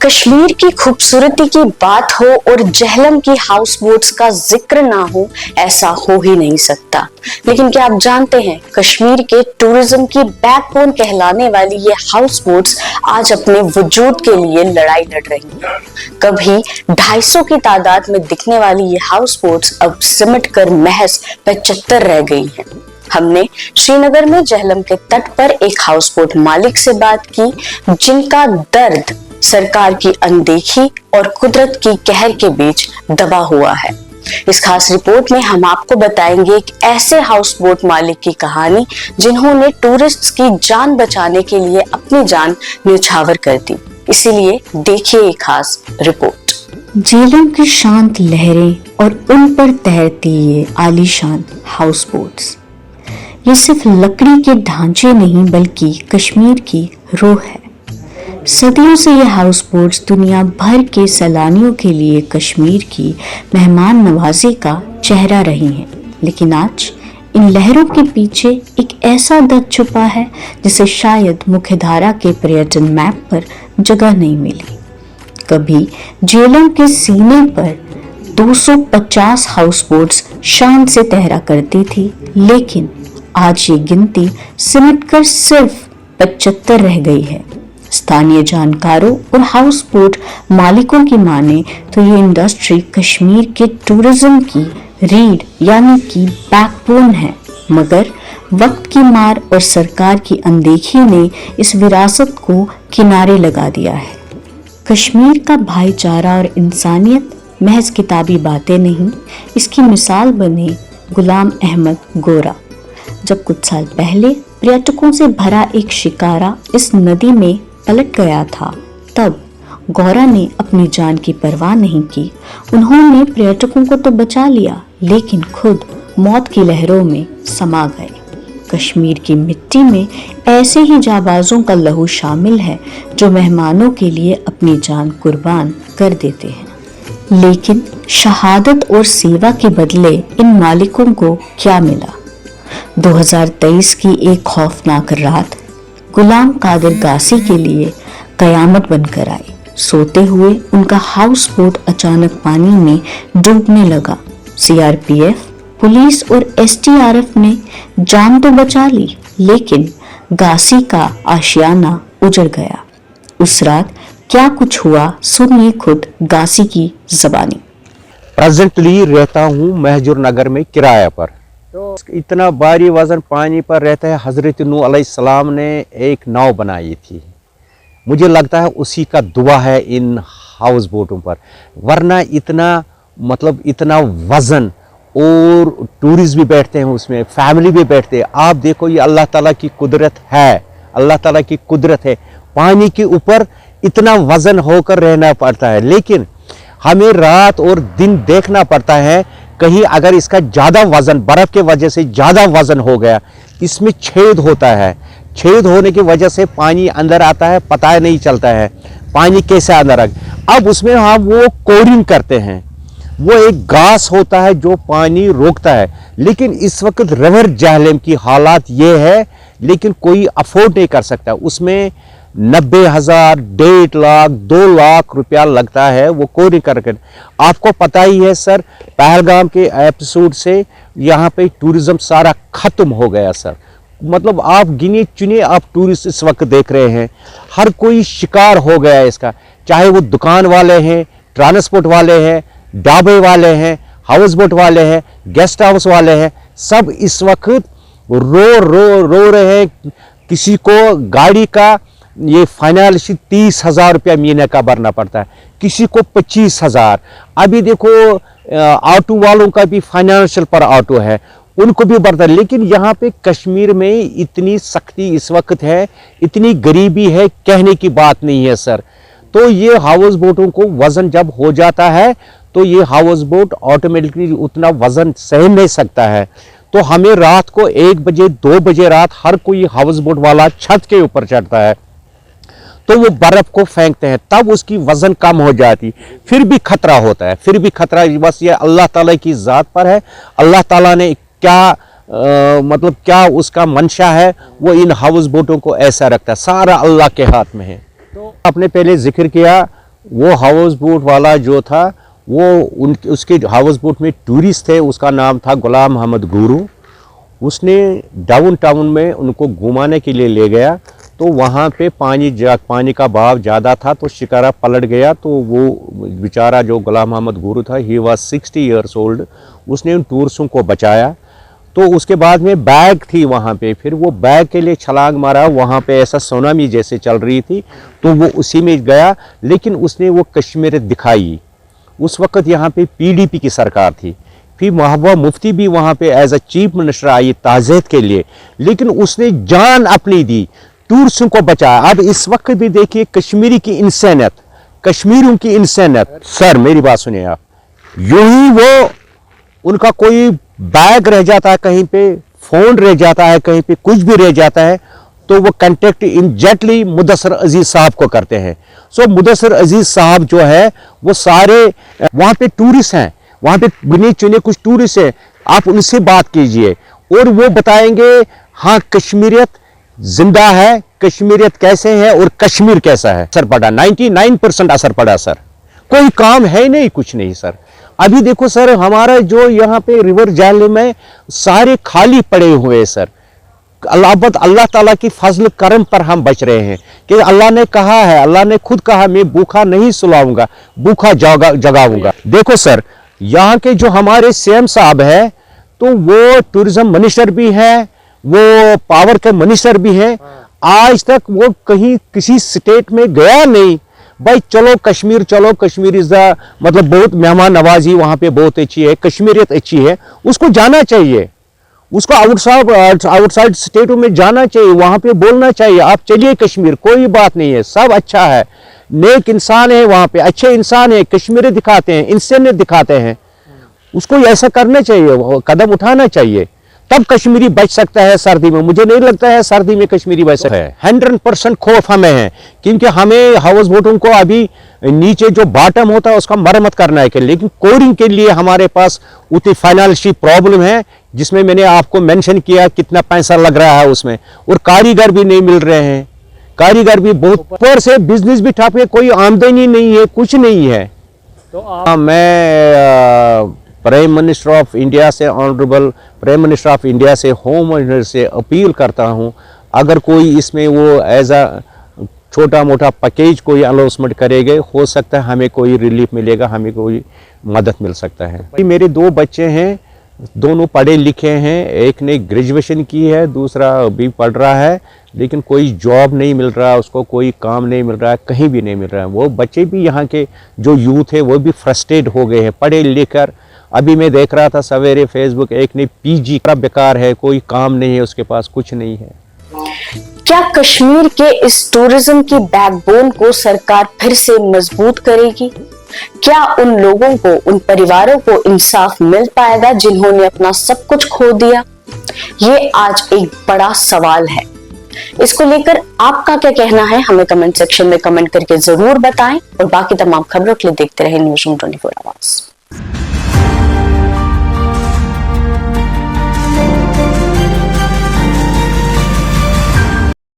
कश्मीर की खूबसूरती की बात हो और जहलम की हाउस बोट्स का जिक्र ना हो, ऐसा हो ही नहीं सकता। लेकिन क्या आप जानते हैं, कश्मीर के टूरिज्म की बैकबोन कहलाने वाली ये हाउस बोट्स आज अपने वजूद के लिए लड़ाई लड़ रही हैं। कभी 250 की तादाद में दिखने वाली ये हाउस बोट्स अब सिमट कर महज 75 रह गई हैं। हमने श्रीनगर में जहलम के तट पर एक हाउस बोट मालिक से बात की, जिनका दर्द सरकार की अनदेखी और कुदरत की कहर के बीच दबा हुआ है। इस खास रिपोर्ट में हम आपको बताएंगे एक ऐसे हाउस बोट मालिक की कहानी जिन्होंने टूरिस्ट्स की जान बचाने के लिए अपनी जान न्यौछावर कर दी। इसीलिए देखिए एक खास रिपोर्ट। झेलम की शांत लहरें और उन पर तैरती ये आलीशान हाउस बोट्स, ये सिर्फ लकड़ी के ढांचे नहीं बल्कि कश्मीर की रूह है। सदियों से ये हाउस बोट्स दुनिया भर के सैलानियों के लिए कश्मीर की मेहमान नवाजी का चेहरा रही हैं। लेकिन आज इन लहरों के पीछे एक ऐसा दर्द छुपा है जिसे शायद मुख्यधारा के पर्यटन मैप पर जगह नहीं मिली। कभी झेलम के सीने पर 250 हाउस बोट्स शान से तैरा करती थी, लेकिन आज ये गिनती सिमटकर सिर्फ 75 रह गई है। स्थानीय जानकारों और हाउस बोट मालिकों की माने तो ये इंडस्ट्री कश्मीर के टूरिज्म की रीढ़ यानी कि बैकबोन है, मगर वक्त की मार और सरकार की अनदेखी ने इस विरासत को किनारे लगा दिया है। कश्मीर का भाईचारा और इंसानियत महज किताबी बातें नहीं, इसकी मिसाल बने गुलाम अहमद गोरा। जब कुछ साल पहले पर्यटकों से भरा एक शिकारा इस नदी में पलट गया था, तब गौरा ने अपनी जान की परवाह नहीं की। उन्होंने पर्यटकों को तो बचा लिया, लेकिन खुद मौत की लहरों में समा गए। कश्मीर की मिट्टी में ऐसे ही जाबाजों का लहू शामिल है जो मेहमानों के लिए अपनी जान कुर्बान कर देते हैं। लेकिन शहादत और सेवा के बदले इन मालिकों को क्या मिला? 2023 की एक खौफनाक रात गुलाम कादिर गासी के लिए कयामत बनकर आई। सोते हुए उनका हाउस बोट अचानक पानी में डूबने लगा। सीआरपीएफ, पुलिस और एसडीआरएफ ने जान तो बचा ली, लेकिन गासी का आशियाना उजड़ गया। उस रात क्या कुछ हुआ, सुनिए खुद गासी की ज़बानी। प्रेजेंटली रहता हूँ महजूर नगर में किराया पर। तो इतना भारी वजन पानी पर रहता है। हज़रत नूह अलैहिस्सलाम ने एक नाव बनाई थी, मुझे लगता है उसी का दुआ है इन हाउस बोटों पर, वरना इतना वज़न, और टूरिस्ट भी बैठते हैं उसमें, फैमिली भी बैठते हैं। आप देखो ये अल्लाह ताला की कुदरत है, अल्लाह ताला की कुदरत है। पानी के ऊपर इतना वज़न होकर रहना पड़ता है, लेकिन हमें रात और दिन देखना पड़ता है। कहीं अगर इसका ज़्यादा वज़न, बर्फ़ के वजह से ज़्यादा वज़न हो गया, इसमें छेद होता है। छेद होने की वजह से पानी अंदर आता है, पता नहीं चलता है पानी कैसे अंदर आ गया। अब उसमें हम वो कोरिंग करते हैं, वो एक घास होता है जो पानी रोकता है। लेकिन इस वक्त रिवर झेलम की हालात ये है, लेकिन कोई अफोर्ड नहीं कर सकता। उसमें 90,000, 1.5 लाख, 2 लाख रुपया लगता है वो कोरिंग करके। आपको पता ही है सर, पहलगाम के एपिसोड से यहाँ पे टूरिज्म सारा ख़त्म हो गया सर। मतलब आप गिने चुने आप टूरिस्ट इस वक्त देख रहे हैं, हर कोई शिकार हो गया है इसका। चाहे वो दुकान वाले हैं, ट्रांसपोर्ट वाले हैं, ढाबे वाले हैं, हाउस बोट वाले हैं, गेस्ट हाउस वाले हैं, सब इस वक्त रो रहे हैं। किसी को गाड़ी का ये फाइनेंशियल 30,000 रुपया महीने का भरना पड़ता है, किसी को 25,000। अभी देखो ऑटो वालों का भी फाइनेंशियल पर ऑटो है, उनको भी बढ़ता है। लेकिन यहाँ पे कश्मीर में इतनी सख्ती इस वक्त है, इतनी गरीबी है, कहने की बात नहीं है सर। तो ये हाउस बोटों को वज़न जब हो जाता है तो ये हाउस बोट ऑटोमेटिकली उतना वज़न सह नहीं सकता है। तो हमें रात को 1 बजे 2 बजे रात हर कोई हाउस बोट वाला छत के ऊपर चढ़ता है, तो वो बर्फ़ को फेंकते हैं, तब उसकी वज़न कम हो जाती। फिर भी खतरा होता है, फिर भी खतरा। बस ये अल्लाह ताला की ज़ात पर है, अल्लाह ताला ने क्या क्या उसका मंशा है, वो इन हाउस बोटों को ऐसा रखता है। सारा अल्लाह के हाथ में है। तो आपने पहले जिक्र किया वो हाउस बोट वाला जो था वो उसके हाउस बोट में टूरिस्ट थे, उसका नाम था गुलाम मोहम्मद गुरु। उसने डाउन टाउन में उनको घुमाने के लिए ले गया, तो वहाँ पे पानी का बहाव ज़्यादा था तो शिकारा पलट गया। तो वो बेचारा जो गुलाम मोहम्मद गुरु था, ही वाज 60 ईयर्स ओल्ड, उसने उन टूरिस्टों को बचाया। तो उसके बाद में बैग थी वहाँ पे, फिर वो बैग के लिए छलांग मारा, वहाँ पे ऐसा सुनामी जैसे चल रही थी तो वो उसी में गया, लेकिन उसने वो कश्मीरियत दिखाई। उस वक्त यहाँ पे पीडीपी की सरकार थी, फिर महबूबा मुफ्ती भी वहाँ पे एज अ चीफ मिनिस्टर आई ताज़ियत के लिए, लेकिन उसने जान अपनी दी, टूरिस्टों को बचाया। अब इस वक्त भी देखिए कश्मीरी की इंसानियत, कश्मीरियों की इंसानियत। सर मेरी बात सुनिए आप, यूं ही वो उनका कोई बैग रह जाता है कहीं पे, फोन रह जाता है कहीं पे, कुछ भी रह जाता है तो वो कांटेक्ट इमीडिएटली मुदस्सिर अजीज साहब को करते हैं। सो मुदस्सिर अजीज साहब जो है वो सारे वहाँ पे टूरिस्ट हैं, वहाँ पे गिने चुने कुछ टूरिस्ट हैं, आप उनसे बात कीजिए और वो बताएंगे हाँ कश्मीरियत जिंदा है, कश्मीरियत कैसे है और कश्मीर कैसा है। असर पड़ा, 99% असर पड़ा सर, कोई काम है नहीं, कुछ नहीं सर। अभी देखो सर, हमारा जो यहाँ पे रिवर जैल में सारे खाली पड़े हुए हैं सर। अल्लाह ताला की फजल करम पर हम बच रहे हैं कि अल्लाह ने कहा है, अल्लाह ने खुद कहा मैं भूखा नहीं सुलाऊंगा, भूखा जगाऊंगा। देखो सर, यहाँ के जो हमारे सीएम साहब है तो वो टूरिज्म मिनिस्टर भी है, वो पावर के मिनिस्टर भी हैं, आज तक वो कहीं किसी स्टेट में गया नहीं। भाई चलो कश्मीर इज द मतलब बहुत मेहमान नवाजी वहाँ पे बहुत अच्छी है, कश्मीरियत अच्छी है, उसको जाना चाहिए, उसको आउटसाइड स्टेटों में जाना चाहिए, वहाँ पे बोलना चाहिए आप चलिए कश्मीर, कोई बात नहीं है, सब अच्छा है, नेक इंसान है वहाँ पे, अच्छे इंसान है, कश्मीरियत दिखाते हैं, इंसानियत दिखाते हैं, उसको ऐसा करना चाहिए, कदम उठाना चाहिए, तब कश्मीरी बच सकता है सर्दी में। मुझे नहीं लगता है सर्दी में कश्मीरी बच सकता है। 100% खौफ हमें है, क्योंकि हमें हाउस बोटों को अभी नीचे जो बॉटम होता है उसका मरम्मत करना है, लेकिन कोरिंग के लिए हमारे पास उतनी फाइनेंशियल प्रॉब्लम है, जिसमें मैंने आपको मेंशन किया कितना पैसा लग रहा है उसमें, और कारीगर भी नहीं मिल रहे हैं, कारीगर भी बहुत ऊपर से, बिजनेस भी ठप है, कोई आमदनी नहीं है, कुछ नहीं है। तो मैं प्राइम मिनिस्टर ऑफ इंडिया से, honourable prime minister of India से, होम मिनिस्टर से अपील करता हूं, अगर कोई इसमें वो एज अ छोटा मोटा पैकेज कोई अनाउंसमेंट करेंगे, हो सकता है हमें कोई रिलीफ मिलेगा, हमें कोई मदद मिल सकता है। मेरे 2 बच्चे हैं, दोनों पढ़े लिखे हैं, एक ने ग्रेजुएशन की है, दूसरा भी पढ़ रहा है, लेकिन कोई जॉब नहीं मिल रहा, उसको कोई काम नहीं मिल रहा है, कहीं भी नहीं मिल रहा है। वो बच्चे भी, यहाँ के जो यूथ है वो भी फ्रस्ट्रेट हो गए हैं पढ़े लिखकर। अभी मैं देख रहा था सवेरे फेसबुक, एक ने पीजी का, बेकार है, कोई काम नहीं है उसके पास, कुछ नहीं है। क्या कश्मीर के इस टूरिज्म की बैकबोन को सरकार फिर से मजबूत करेगी? क्या उन लोगों को, उन परिवारों को इंसाफ मिल पाएगा जिन्होंने अपना सब कुछ खो दिया? ये आज एक बड़ा सवाल है। इसको लेकर आपका क्या कहना है, हमें कमेंट सेक्शन में कमेंट करके जरूर बताएं, और बाकी तमाम खबरों के लिए देखते रहें न्यूज़ रूम 24 आवर्स।